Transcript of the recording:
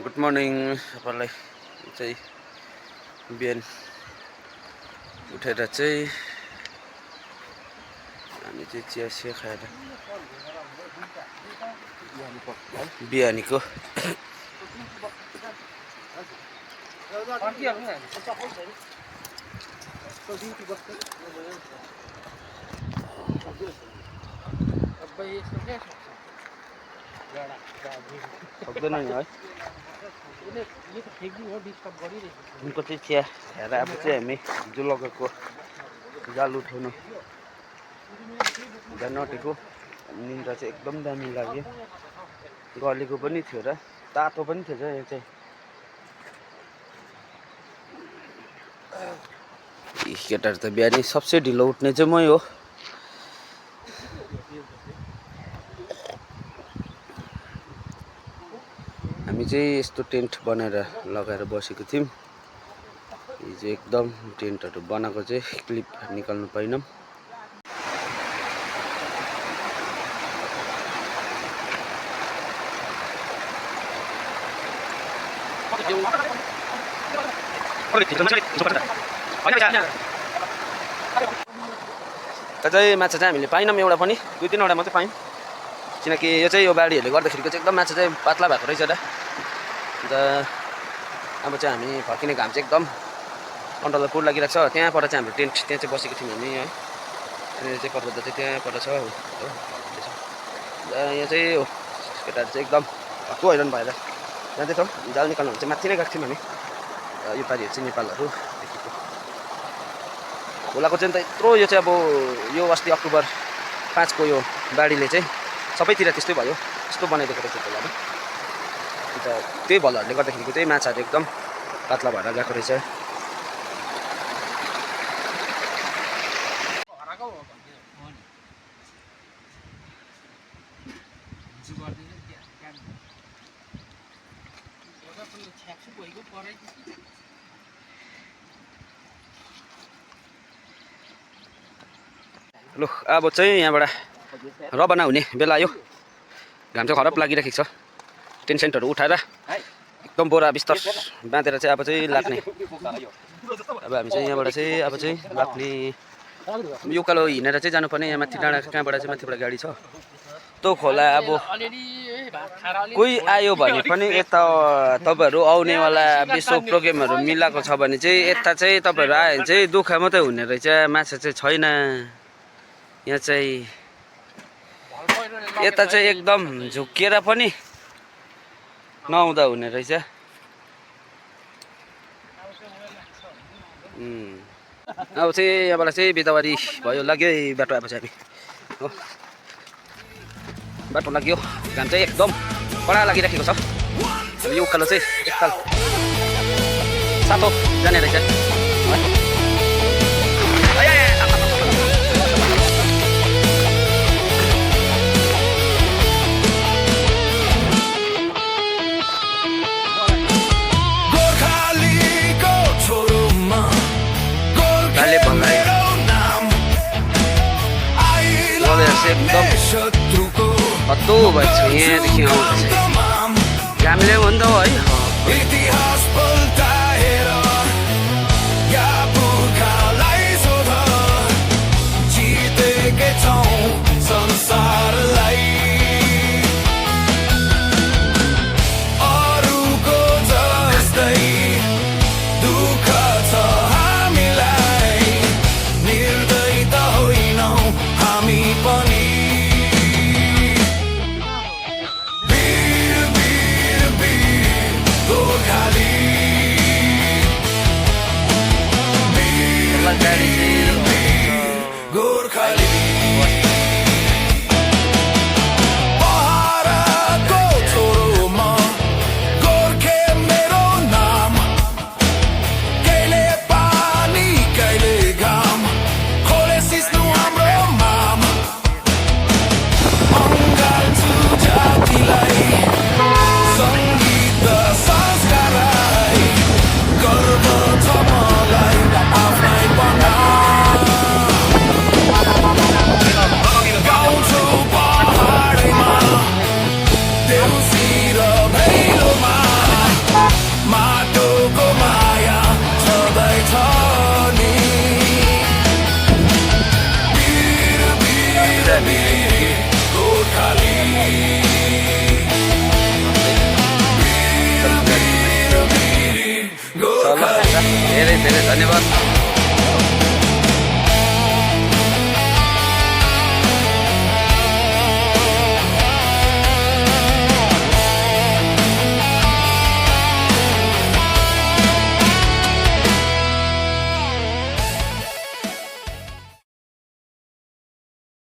Good morning सबैलाई चाहिँ बिहान उठेर चाहिँ हामी चाहिँ चिया खाएर बिहानीको सक्दैन नि है उनको चाहिँ चिया खाएर अब चाहिँ हामी हिजो लगाएको जाल उठाउनु जान आँटेको। निन्द्रा चाहिँ एकदम दामी लाग्यो, गलेको पनि थियो र तातो पनि थियो यहाँ चाहिँ। केटाहरू त बिहानै सबसे ढिलो उठ्ने चाहिँ मै हो। हामी चाहिँ यस्तो टेन्ट बनाएर लगाएर बसेको थियौँ। हिजो एकदम टेन्टहरू बनाएको चाहिँ क्लिप निकाल्नु पाइनौँ। चाहिँ माछा चाहिँ हामीले पाइनौँ, एउटा पनि 2-3वटा मात्रै पायौँ। किनकि यो चाहिँ यो बाढीहरूले गर्दाखेरिको चाहिँ एकदम माछा चाहिँ पातला भएको रहेछ र। अन्त अब चाहिँ हामी फर्किने घाम चाहिँ एकदम कन्ट्रोल पुर लागिरहेको छ। त्यहाँबाट चाहिँ हाम्रो टेन्ट त्यहाँ चाहिँ बसेको थियौँ हामी है। त्यहाँनिर चाहिँ पर्वत चाहिँ त्यहाँबाट छ हो। यहाँ चाहिँ हो केटाहरू चाहिँ एकदम हक्कु हैरान भएर जाँदैछौँ। जाल निकाल्नु चाहिँ माथि नै गएको थियौँ हामी। यो पारिहरू चाहिँ नेपालहरू देखेको खोलाको चाहिँ त यत्रो यो चाहिँ अब यो अस्ति अक्टोबर 5 को यो बाढीले चाहिँ सबैतिर त्यस्तै भयो, यस्तो बनाइदिएको रहेछ खोलामा। अन्त त्यही भलहरूले गर्दाखेरिको त्यही माछाहरू एकदम पातला भएर गएको रहेछ। लु अब चाहिँ यहाँबाट रवाना हुने बेला आयो। घाम चाहिँ खराब लागिरहेको छ। टेन्ट सेन्टहरू उठाएर एकदम बोरा बिस्तर बाँधेर चाहिँ अब चाहिँ लाग्ने। अब हामी चाहिँ यहाँबाट चाहिँ अब चाहिँ लाग्ने यो उकालो हिँडेर चाहिँ जानुपर्ने। यहाँ माथि डाँडा कहाँबाट चाहिँ माथिबाट गाडी छ। त्यो खोला अब कोही आयो भने पनि यता तपाईँहरू आउनेवाला विश्व प्रोग्रामहरू मिलाएको छ भने चाहिँ यता चाहिँ तपाईँहरू आयो भने चाहिँ दुःख मात्रै हुने रहेछ, माछा चाहिँ छैन यहाँ चाहिँ। यता चाहिँ एकदम झुक्किएर पनि नआउँदा हुने रहेछ। अब चाहिँ यहाँबाट चाहिँ बिदावारी भयो, लाग्यो बाटो। अब चाहिँ हामी हो बाटो लाग्यो। घाम चाहिँ एकदम कडा लागिराखेको छ। अब यो उकालो चाहिँ एकताल सातो जाने रहेछ। एकदम हत्तो भएछ यहाँदेखि आउँदैछ घामले हो नि त है। धेरै धेरै धन्यवाद।